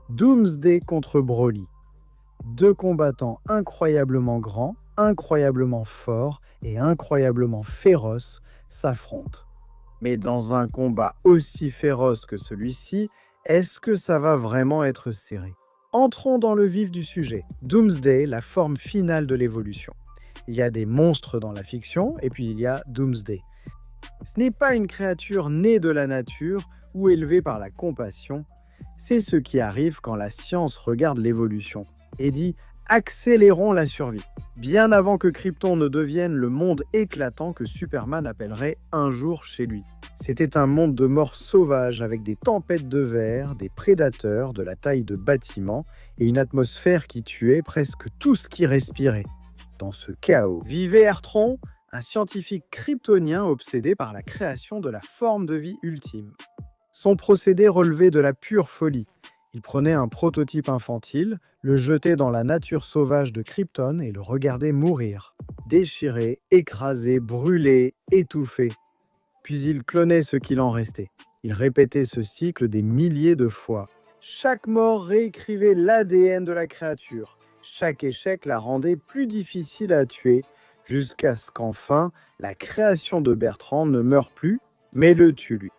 Doomsday contre Broly. Deux combattants incroyablement grands, incroyablement forts et incroyablement féroces s'affrontent. Mais dans un combat aussi féroce que celui-ci, est-ce que ça va vraiment être serré? Entrons dans le vif du sujet. Doomsday, la forme finale de l'évolution. Il y a des monstres dans la fiction et puis il y a Doomsday. Ce n'est pas une créature née de la nature ou élevée par la compassion, c'est ce qui arrive quand la science regarde l'évolution et dit accélérons la survie. Bien avant que Krypton ne devienne le monde éclatant que Superman appellerait un jour chez lui. C'était un monde de morts sauvages avec des tempêtes de verre, des prédateurs de la taille de bâtiments et une atmosphère qui tuait presque tout ce qui respirait. Dans ce chaos vivait Ertron, un scientifique kryptonien obsédé par la création de la forme de vie ultime. Son procédé relevait de la pure folie. Il prenait un prototype infantile, le jetait dans la nature sauvage de Krypton et le regardait mourir. Déchiré, écrasé, brûlé, étouffé. Puis il clonait ce qu'il en restait. Il répétait ce cycle des milliers de fois. Chaque mort réécrivait l'ADN de la créature. Chaque échec la rendait plus difficile à tuer, jusqu'à ce qu'enfin, la création de Bertrand ne meure plus, mais le tue lui.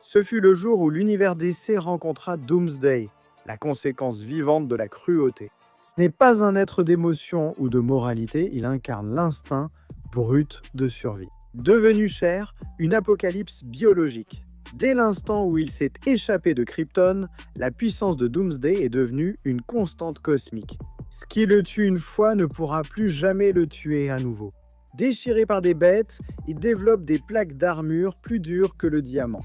Ce fut le jour où l'univers DC rencontra Doomsday, la conséquence vivante de la cruauté. Ce n'est pas un être d'émotion ou de moralité, il incarne l'instinct brut de survie. Devenu chair, une apocalypse biologique. Dès l'instant où il s'est échappé de Krypton, la puissance de Doomsday est devenue une constante cosmique. Ce qui le tue une fois ne pourra plus jamais le tuer à nouveau. Déchiré par des bêtes, il développe des plaques d'armure plus dures que le diamant.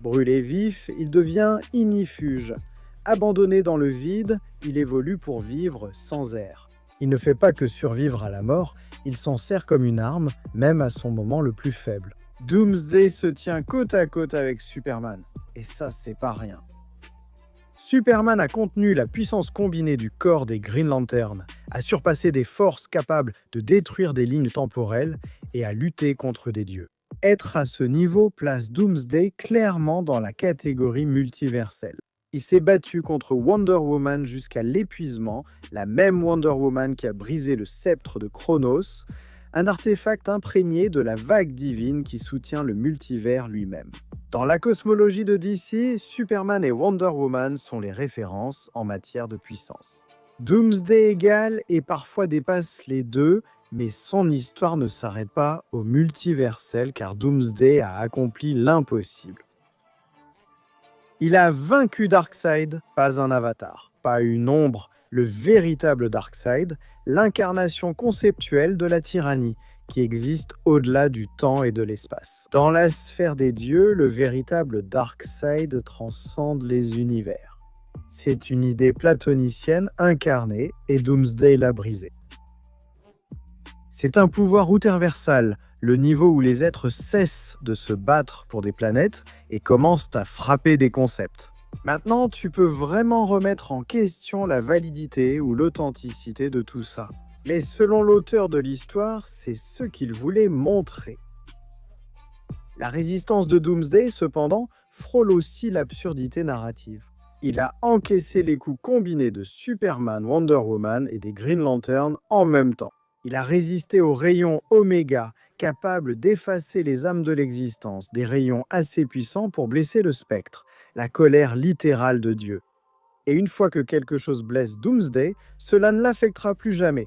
Brûlé vif, il devient ignifuge. Abandonné dans le vide, il évolue pour vivre sans air. Il ne fait pas que survivre à la mort, il s'en sert comme une arme, même à son moment le plus faible. Doomsday se tient côte à côte avec Superman. Et ça, c'est pas rien. Superman a contenu la puissance combinée du corps des Green Lantern, a surpassé des forces capables de détruire des lignes temporelles et a lutté contre des dieux. Être à ce niveau place Doomsday clairement dans la catégorie multiverselle. Il s'est battu contre Wonder Woman jusqu'à l'épuisement, la même Wonder Woman qui a brisé le sceptre de Chronos, un artefact imprégné de la vague divine qui soutient le multivers lui-même. Dans la cosmologie de DC, Superman et Wonder Woman sont les références en matière de puissance. Doomsday égale et parfois dépasse les deux, mais son histoire ne s'arrête pas au multiversel car Doomsday a accompli l'impossible. Il a vaincu Darkseid, pas un avatar, pas une ombre, le véritable Darkseid, l'incarnation conceptuelle de la tyrannie, qui existe au-delà du temps et de l'espace. Dans la sphère des dieux, le véritable Darkseid transcende les univers. C'est une idée platonicienne incarnée et Doomsday l'a brisée. C'est un pouvoir outerversal, le niveau où les êtres cessent de se battre pour des planètes et commencent à frapper des concepts. Maintenant, tu peux vraiment remettre en question la validité ou l'authenticité de tout ça. Mais selon l'auteur de l'histoire, c'est ce qu'il voulait montrer. La résistance de Doomsday, cependant, frôle aussi l'absurdité narrative. Il a encaissé les coups combinés de Superman, Wonder Woman et des Green Lantern en même temps. Il a résisté aux rayons Oméga, capables d'effacer les âmes de l'existence, des rayons assez puissants pour blesser le spectre, la colère littérale de Dieu. Et une fois que quelque chose blesse Doomsday, cela ne l'affectera plus jamais.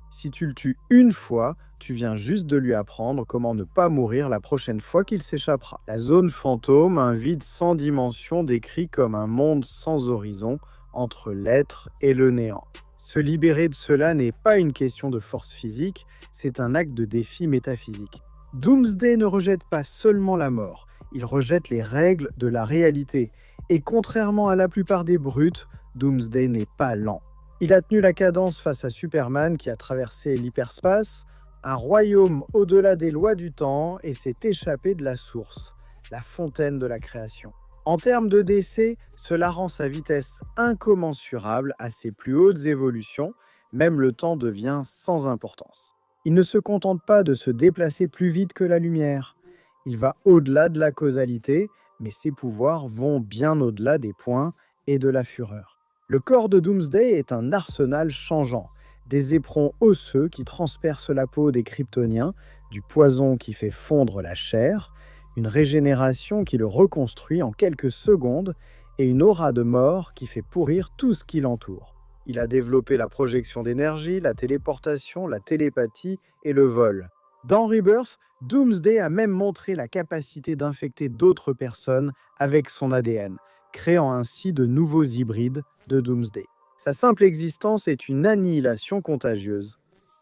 Si tu le tues une fois, tu viens juste de lui apprendre comment ne pas mourir la prochaine fois qu'il s'échappera. La zone fantôme, un vide sans dimension décrit comme un monde sans horizon entre l'être et le néant. Se libérer de cela n'est pas une question de force physique, c'est un acte de défi métaphysique. Doomsday ne rejette pas seulement la mort, il rejette les règles de la réalité. Et contrairement à la plupart des brutes, Doomsday n'est pas lent. Il a tenu la cadence face à Superman qui a traversé l'hyperspace, un royaume au-delà des lois du temps et s'est échappé de la source, la fontaine de la création. En termes de décès, cela rend sa vitesse incommensurable à ses plus hautes évolutions, même le temps devient sans importance. Il ne se contente pas de se déplacer plus vite que la lumière. Il va au-delà de la causalité, mais ses pouvoirs vont bien au-delà des points et de la fureur. Le corps de Doomsday est un arsenal changeant. Des éperons osseux qui transpercent la peau des Kryptoniens, du poison qui fait fondre la chair, une régénération qui le reconstruit en quelques secondes et une aura de mort qui fait pourrir tout ce qui l'entoure. Il a développé la projection d'énergie, la téléportation, la télépathie et le vol. Dans Rebirth, Doomsday a même montré la capacité d'infecter d'autres personnes avec son ADN, créant ainsi de nouveaux hybrides de Doomsday. Sa simple existence est une annihilation contagieuse.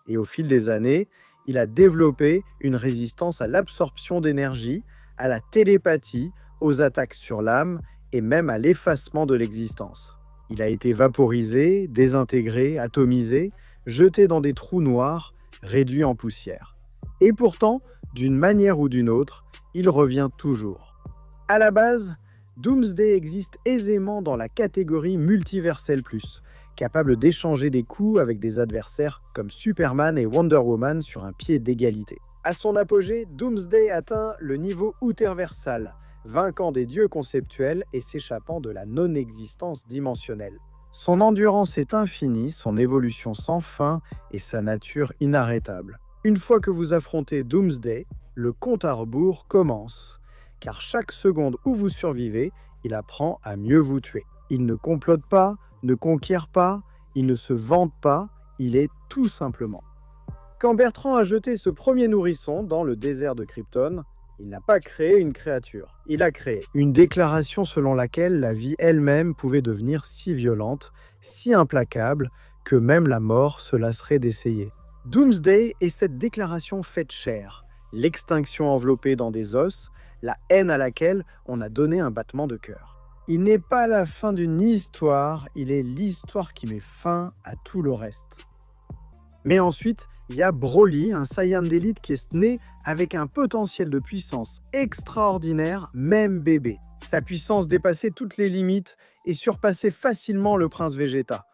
Et au fil des années, il a développé une résistance à l'absorption d'énergie, à la télépathie, aux attaques sur l'âme et même à l'effacement de l'existence. Il a été vaporisé, désintégré, atomisé, jeté dans des trous noirs, réduit en poussière. Et pourtant, d'une manière ou d'une autre, il revient toujours. À la base, Doomsday existe aisément dans la catégorie Multiversel Plus, capable d'échanger des coups avec des adversaires comme Superman et Wonder Woman sur un pied d'égalité. À son apogée, Doomsday atteint le niveau Outerversal, vainquant des dieux conceptuels et s'échappant de la non-existence dimensionnelle. Son endurance est infinie, son évolution sans fin et sa nature inarrêtable. Une fois que vous affrontez Doomsday, le compte à rebours commence, car chaque seconde où vous survivez, il apprend à mieux vous tuer. Il ne complote pas, ne conquiert pas, il ne se vante pas, il est tout simplement. Quand Bertrand a jeté ce premier nourrisson dans le désert de Krypton, il n'a pas créé une créature, il a créé une déclaration selon laquelle la vie elle-même pouvait devenir si violente, si implacable, que même la mort se lasserait d'essayer. Doomsday est cette déclaration faite chair, l'extinction enveloppée dans des os, la haine à laquelle on a donné un battement de cœur. Il n'est pas la fin d'une histoire, il est l'histoire qui met fin à tout le reste. Mais ensuite, il y a Broly, un Saiyan d'élite qui est né avec un potentiel de puissance extraordinaire, même bébé. Sa puissance dépassait toutes les limites et surpassait facilement le prince Vegeta.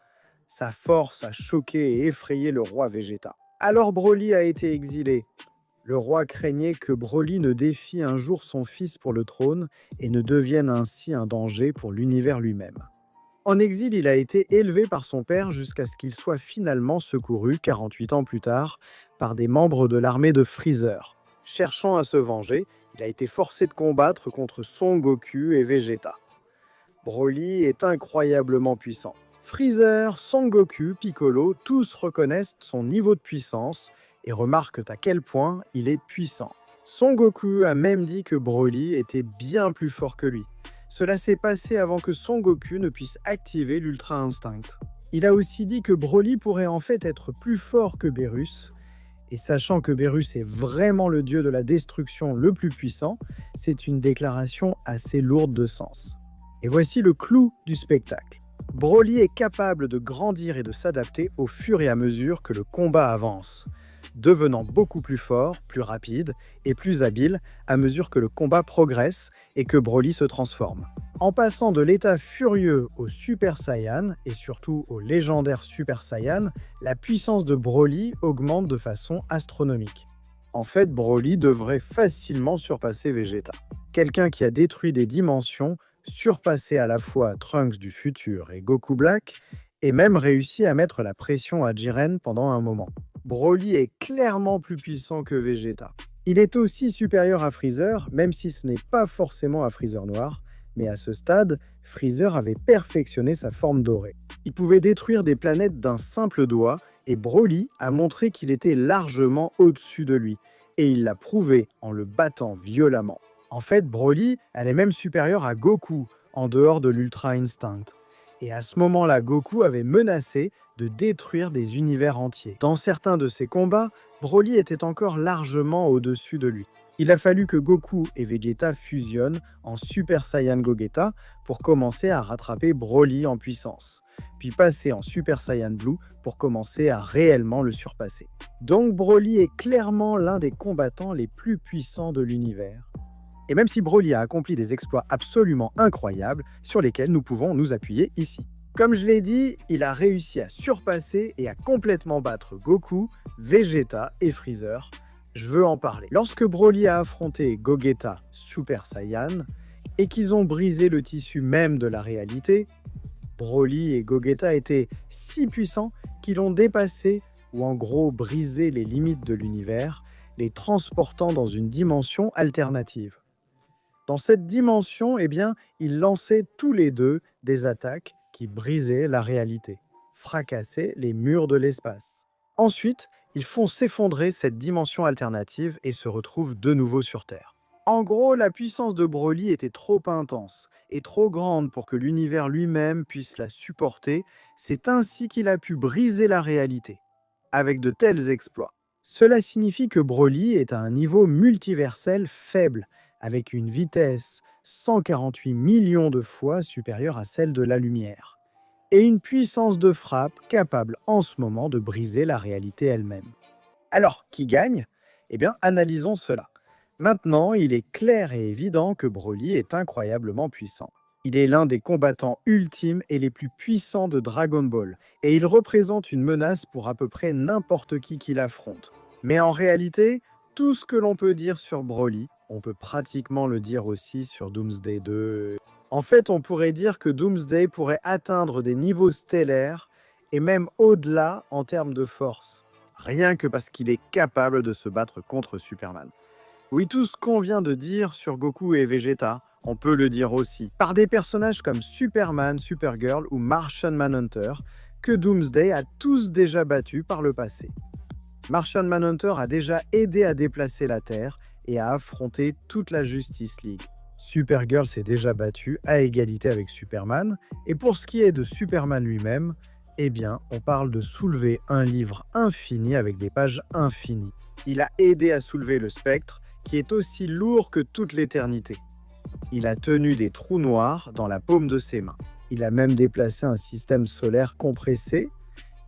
Sa force a choqué et effrayé le roi Vegeta. Alors Broly a été exilé. Le roi craignait que Broly ne défie un jour son fils pour le trône et ne devienne ainsi un danger pour l'univers lui-même. En exil, il a été élevé par son père jusqu'à ce qu'il soit finalement secouru, 48 ans plus tard, par des membres de l'armée de Freezer. Cherchant à se venger, il a été forcé de combattre contre Son Goku et Vegeta. Broly est incroyablement puissant. Freezer, Son Goku, Piccolo, tous reconnaissent son niveau de puissance et remarquent à quel point il est puissant. Son Goku a même dit que Broly était bien plus fort que lui. Cela s'est passé avant que Son Goku ne puisse activer l'Ultra Instinct. Il a aussi dit que Broly pourrait en fait être plus fort que Beerus, et sachant que Beerus est vraiment le dieu de la destruction le plus puissant, c'est une déclaration assez lourde de sens. Et voici le clou du spectacle. Broly est capable de grandir et de s'adapter au fur et à mesure que le combat avance, devenant beaucoup plus fort, plus rapide et plus habile à mesure que le combat progresse et que Broly se transforme. En passant de l'état furieux au Super Saiyan et surtout au légendaire Super Saiyan, la puissance de Broly augmente de façon astronomique. En fait, Broly devrait facilement surpasser Vegeta. Quelqu'un qui a détruit des dimensions, surpassé à la fois Trunks du futur et Goku Black, et même réussi à mettre la pression à Jiren pendant un moment. Broly est clairement plus puissant que Vegeta. Il est aussi supérieur à Freezer, même si ce n'est pas forcément à Freezer noir, mais à ce stade, Freezer avait perfectionné sa forme dorée. Il pouvait détruire des planètes d'un simple doigt, et Broly a montré qu'il était largement au-dessus de lui, et il l'a prouvé en le battant violemment. En fait, Broly, elle est même supérieure à Goku, en dehors de l'Ultra Instinct. Et à ce moment-là, Goku avait menacé de détruire des univers entiers. Dans certains de ses combats, Broly était encore largement au-dessus de lui. Il a fallu que Goku et Vegeta fusionnent en Super Saiyan Gogeta pour commencer à rattraper Broly en puissance, puis passer en Super Saiyan Blue pour commencer à réellement le surpasser. Donc Broly est clairement l'un des combattants les plus puissants de l'univers. Et même si Broly a accompli des exploits absolument incroyables sur lesquels nous pouvons nous appuyer ici. Comme je l'ai dit, il a réussi à surpasser et à complètement battre Goku, Vegeta et Freezer. Je veux en parler. Lorsque Broly a affronté Gogeta Super Saiyan et qu'ils ont brisé le tissu même de la réalité, Broly et Gogeta étaient si puissants qu'ils ont dépassé, ou en gros brisé les limites de l'univers, les transportant dans une dimension alternative. Dans cette dimension, ils lançaient tous les deux des attaques qui brisaient la réalité, fracassaient les murs de l'espace. Ensuite, ils font s'effondrer cette dimension alternative et se retrouvent de nouveau sur Terre. En gros, la puissance de Broly était trop intense et trop grande pour que l'univers lui-même puisse la supporter. C'est ainsi qu'il a pu briser la réalité, avec de tels exploits. Cela signifie que Broly est à un niveau multiversel faible, avec une vitesse 148 millions de fois supérieure à celle de la lumière, et une puissance de frappe capable en ce moment de briser la réalité elle-même. Alors, qui gagne? Analysons cela. Maintenant, il est clair et évident que Broly est incroyablement puissant. Il est l'un des combattants ultimes et les plus puissants de Dragon Ball, et il représente une menace pour à peu près n'importe qui l'affronte. Mais en réalité, tout ce que l'on peut dire sur Broly, on peut pratiquement le dire aussi sur Doomsday 2. En fait, on pourrait dire que Doomsday pourrait atteindre des niveaux stellaires et même au-delà en termes de force, rien que parce qu'il est capable de se battre contre Superman. Oui, tout ce qu'on vient de dire sur Goku et Vegeta, on peut le dire aussi par des personnages comme Superman, Supergirl ou Martian Manhunter, que Doomsday a tous déjà battus par le passé. Martian Manhunter a déjà aidé à déplacer la Terre et à affronter toute la Justice League. Supergirl s'est déjà battue à égalité avec Superman, et pour ce qui est de Superman lui-même, on parle de soulever un livre infini avec des pages infinies. Il a aidé à soulever le spectre, qui est aussi lourd que toute l'éternité. Il a tenu des trous noirs dans la paume de ses mains. Il a même déplacé un système solaire compressé.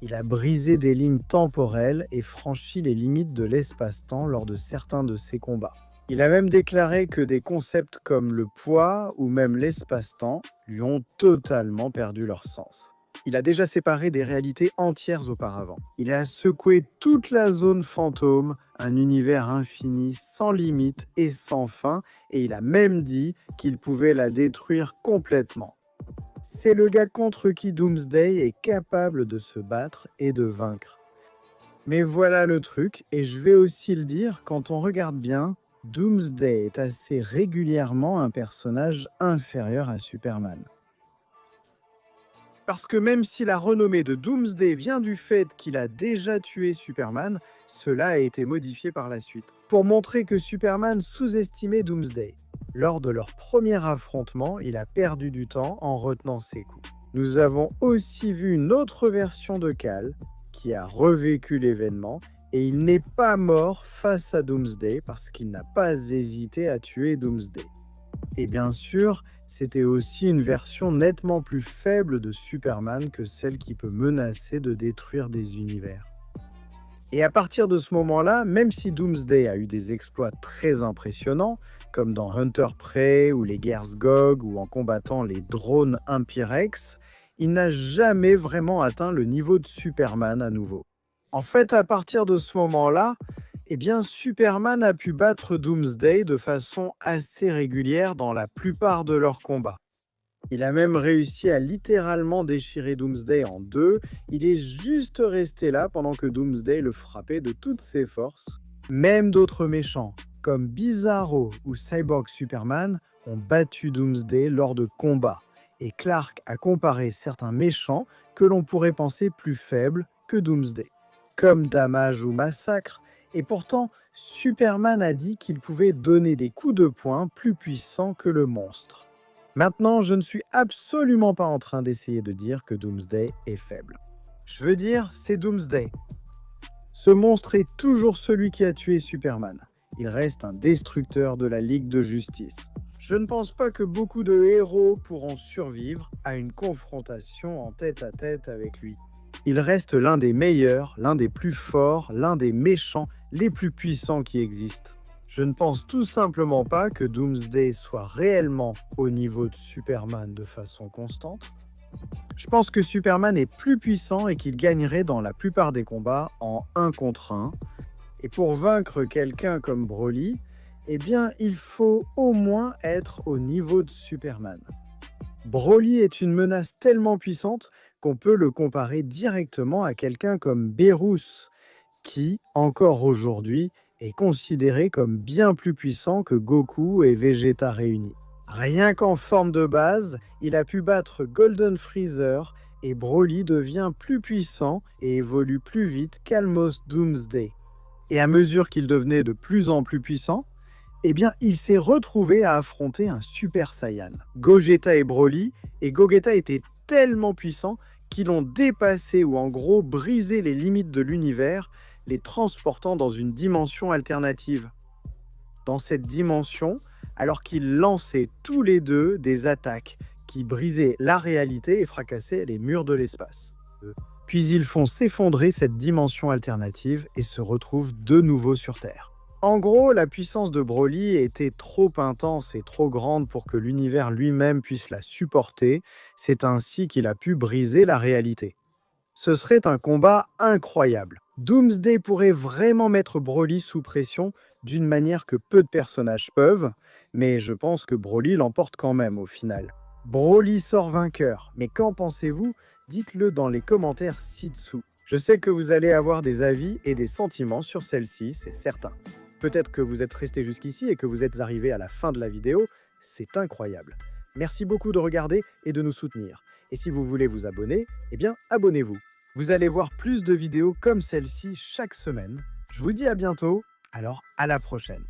Il a brisé des lignes temporelles et franchi les limites de l'espace-temps lors de certains de ses combats. Il a même déclaré que des concepts comme le poids ou même l'espace-temps lui ont totalement perdu leur sens. Il a déjà séparé des réalités entières auparavant. Il a secoué toute la zone fantôme, un univers infini sans limite et sans fin, et il a même dit qu'il pouvait la détruire complètement. C'est le gars contre qui Doomsday est capable de se battre et de vaincre. Mais voilà le truc, et je vais aussi le dire, quand on regarde bien, Doomsday est assez régulièrement un personnage inférieur à Superman. Parce que même si la renommée de Doomsday vient du fait qu'il a déjà tué Superman, cela a été modifié par la suite, pour montrer que Superman sous-estimait Doomsday. Lors de leur premier affrontement, il a perdu du temps en retenant ses coups. Nous avons aussi vu une autre version de Kal, qui a revécu l'événement, et il n'est pas mort face à Doomsday parce qu'il n'a pas hésité à tuer Doomsday. Et bien sûr, c'était aussi une version nettement plus faible de Superman que celle qui peut menacer de détruire des univers. Et à partir de ce moment-là, même si Doomsday a eu des exploits très impressionnants, comme dans Hunter Prey ou les guerres Gog ou en combattant les drones Impirex, il n'a jamais vraiment atteint le niveau de Superman à nouveau. En fait, à partir de ce moment-là, Superman a pu battre Doomsday de façon assez régulière dans la plupart de leurs combats. Il a même réussi à littéralement déchirer Doomsday en deux. Il est juste resté là pendant que Doomsday le frappait de toutes ses forces. Même d'autres méchants, comme Bizarro ou Cyborg Superman, ont battu Doomsday lors de combats. Et Clark a comparé certains méchants que l'on pourrait penser plus faibles que Doomsday, comme Damage ou Massacre. Et pourtant, Superman a dit qu'il pouvait donner des coups de poing plus puissants que le monstre. Maintenant, je ne suis absolument pas en train d'essayer de dire que Doomsday est faible. Je veux dire, c'est Doomsday. Ce monstre est toujours celui qui a tué Superman. Il reste un destructeur de la Ligue de Justice. Je ne pense pas que beaucoup de héros pourront survivre à une confrontation en tête-à-tête avec lui. Il reste l'un des meilleurs, l'un des plus forts, l'un des méchants les plus puissants qui existent. Je ne pense tout simplement pas que Doomsday soit réellement au niveau de Superman de façon constante. Je pense que Superman est plus puissant et qu'il gagnerait dans la plupart des combats en 1 contre 1. Et pour vaincre quelqu'un comme Broly, il faut au moins être au niveau de Superman. Broly est une menace tellement puissante qu'on peut le comparer directement à quelqu'un comme Beerus, qui, encore aujourd'hui, est considéré comme bien plus puissant que Goku et Vegeta réunis. Rien qu'en forme de base, il a pu battre Golden Freezer et Broly devient plus puissant et évolue plus vite qu'Almost Doomsday. Et à mesure qu'il devenait de plus en plus puissant, eh bien, il s'est retrouvé à affronter un Super Saiyan, Gogeta et Broly, et Gogeta était tellement puissant qu'ils ont dépassé ou en gros brisé les limites de l'univers, les transportant dans une dimension alternative. Dans cette dimension, alors qu'ils lançaient tous les deux des attaques qui brisaient la réalité et fracassaient les murs de l'espace. Puis ils font s'effondrer cette dimension alternative et se retrouvent de nouveau sur Terre. En gros, la puissance de Broly était trop intense et trop grande pour que l'univers lui-même puisse la supporter. C'est ainsi qu'il a pu briser la réalité. Ce serait un combat incroyable. Doomsday pourrait vraiment mettre Broly sous pression d'une manière que peu de personnages peuvent, mais je pense que Broly l'emporte quand même au final. Broly sort vainqueur, mais qu'en pensez-vous? Dites-le dans les commentaires ci-dessous. Je sais que vous allez avoir des avis et des sentiments sur celle-ci, c'est certain. Peut-être que vous êtes resté jusqu'ici et que vous êtes arrivé à la fin de la vidéo, c'est incroyable. Merci beaucoup de regarder et de nous soutenir. Et si vous voulez vous abonner, eh bien abonnez-vous. Vous allez voir plus de vidéos comme celle-ci chaque semaine. Je vous dis à bientôt, alors à la prochaine.